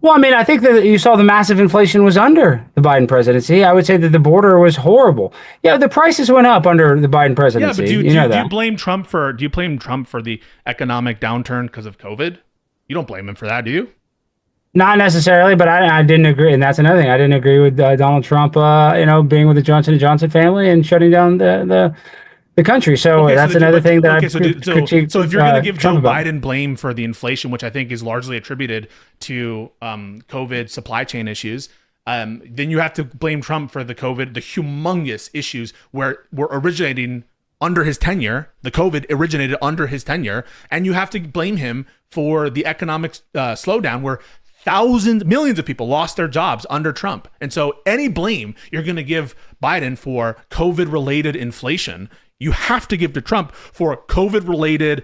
Well, I mean, I think that you saw the massive inflation was under the Biden presidency. I would say that the border was horrible. Yeah, the prices went up under the Biden Yeah, but presidency. do you You do you, know do you that. blame Trump for the economic downturn because of COVID? You don't blame him for that, do you? Not necessarily, but I didn't agree, and that's another thing. I didn't agree with Donald Trump, being with the Johnson and Johnson family and shutting down the country. So Okay, so that's another thing that I so if critiqued you're going to give Trump Joe about. Biden blame for the inflation, which I think is largely attributed to COVID supply chain issues, then you have to blame Trump for the humongous issues where were originating under his tenure. The COVID originated under his tenure, and you have to blame him for the economic slowdown where millions of people lost their jobs under Trump. And so any blame you're going to give Biden for COVID related inflation, you have to give to Trump for COVID related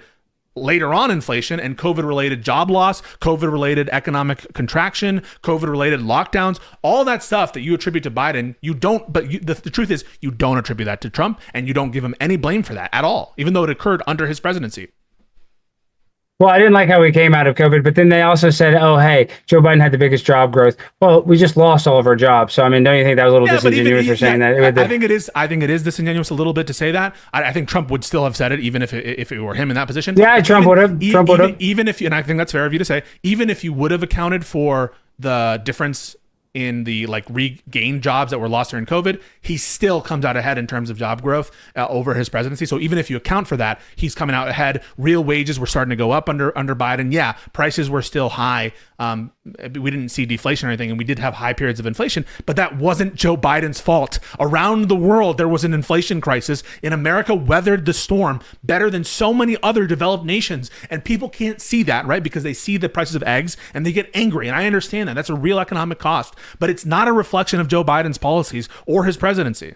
later on inflation and COVID related job loss, COVID related economic contraction, COVID related lockdowns, all that stuff that you attribute to Biden. You don't, but the truth is you don't attribute that to Trump, and you don't give him any blame for that at all, even though it occurred under his presidency. Well, I didn't like how we came out of COVID, but then they also said, "Oh, hey, Joe Biden had the biggest job growth." Well, we just lost all of our jobs. So, I mean, don't you think that was a little Yeah, but disingenuous for saying that? I think it is. I think it is disingenuous a little bit to say that. I think Trump would still have said it, even if it were him in that position. Yeah, Trump would have. Trump would have. Even if, and I think that's fair of you to say, even if you would have accounted for the difference in the like regained jobs that were lost during COVID, he still comes out ahead in terms of job growth over his presidency. So even if you account for that, he's coming out ahead. Real wages were starting to go up under Biden. Yeah, prices were still high. We didn't see deflation or anything, and we did have high periods of inflation, but that wasn't Joe Biden's fault. Around the world, there was an inflation crisis, and America weathered the storm better than so many other developed nations. And people can't see that, right? Because they see the prices of eggs and they get angry. And I understand that. That's a real economic cost, but it's not a reflection of Joe Biden's policies or his presidency.